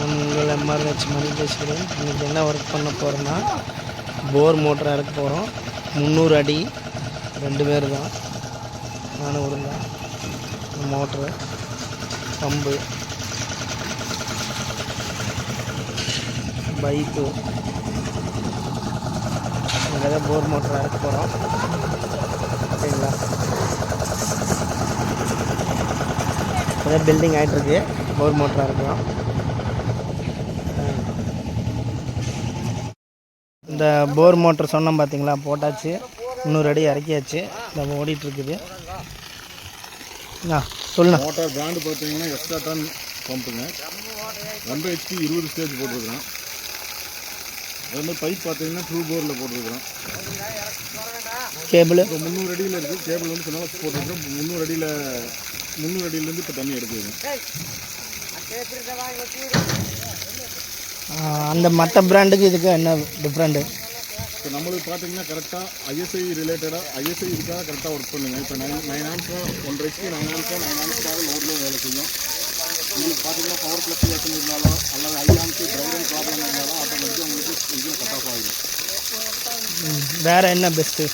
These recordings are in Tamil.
உங்கள் எம்ஆர்ஹெச் மணி பேசுகிறேன். இன்றைக்கி என்ன ஒர்க் பண்ண போகிறோன்னா போர் மோட்டர் இறக்க போகிறோம். 300 அடி 2 பேர் தான், நானும் விருந்தேன். மோட்ரு, பம்பு, பைப்பு, இங்கே தான் போர் மோட்டர் இறக்க போகிறோம். ஓகேங்களா? அதான் பில்டிங் ஆகிட்டுருக்கு. போர் மோட்டராக இருக்கிறோம். இந்த போர் மோட்டர் சொன்னோம் பார்த்தீங்களா, போட்டாச்சு. 300 அடி இறக்கியாச்சு. இந்த ஓடிட்டுருக்குது. சொல்லுங்கள். மோட்டார் பிராண்டு பார்த்தீங்கன்னா எக்ஸ்ட்ரா டன் பம்புங்க. 1 HP 20 ஸ்டேஜ் போட்டிருக்கிறோம். அதே மாதிரி பைப் பார்த்தீங்கன்னா ட்ரூ போரில் போட்டிருக்கிறோம். கேபிள் இப்போ 300 அடியில் இருக்குது. கேபிள் வந்து சின்ன போட்டிருக்கிறோம். 300 அடியிலேருந்து இப்போ தண்ணி எடுக்குதுங்க. அந்த மற்ற பிராண்டுக்கு இதுக்கு என்ன டிஃப்ரெண்ட்டு? இப்போ நம்மளுக்கு பார்த்தீங்கன்னா கரெக்டாக ISI ரிலேட்டடாக ISI இதுக்காக கரெக்டாக ஒர்க் பண்ணுங்க. இப்போ 9 ஆம்ஸாக 1 HP 9 ஆம்ஸாக 9 ஆம்ஸாக லோட்லேயும் வேலை செய்யும். உங்களுக்கு பார்த்தீங்கன்னா பவர் ஃப்ளக்சுவேஷன் இருந்தாலும் அல்லது ஐஆம்ஸு ட்ரைவன் ப்ராப்ளம் இருந்தாலும் ஆட்டோமேட்டிக்காக உங்களுக்கு இது கட் ஆஃப் ஆகிடும். வேறு என்ன பெஸ்ட்டு?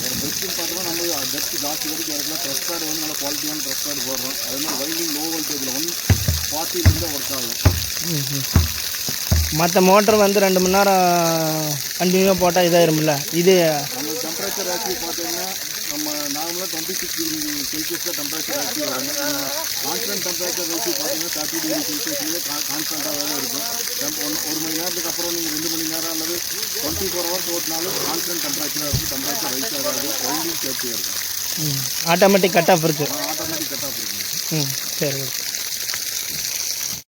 ஒரு பெஸ்ட்டுன்னு பார்த்தோம்னா நம்ம டெப்த் ஜாஸ்தி வரைக்கும் இருக்கலாம். ப்ரெஸ் பேட் வந்து நல்லா குவாலிட்டியான ப்ரெஸ் பேட் போடுறோம். அதே மாதிரி வைண்டிங் லோ வோல்டேஜில் 140 ஒர்க் ஆகும். மற்ற மோட்டர் வந்து 2 மணி நேரம் கண்டினியூவாக போட்டால் இதாகிருமில்ல. இது நம்ம டெம்பரேச்சர் ஆக்சுவலி பார்த்தீங்கன்னா நம்ம நார்மலாக 26 டிகிரி செல்சியஸில் டெம்பரேச்சர் ஆக்சுவலி வராங்க. கான்ஸ்டன்ட் டெம்பரேச்சர் ஆக்சுவலி பார்த்தீங்கன்னா 30 டிகிரி செல்சியஸ்லேயே கான்ஸ்டண்ட்டாக தான் இருக்கும். 1 மணி நேரத்துக்கு அப்புறம் நீங்கள் 2 மணி நேரம் அல்லது 24 ஹவர்ஸ் ஓட்டினாலும் கான்ஸ்டன்ட் டெம்பரேச்சராக இருக்கும். டெம்பரேச்சர் ரைஸ் ஆகாது. வைண்டிங் சேஃப்டியாக இருக்கும். ஆட்டோமேட்டிக் கட் ஆஃப் இருக்குது. ஆட்டோமேட்டிக் கட் ஆஃப் இருக்குது. சரி.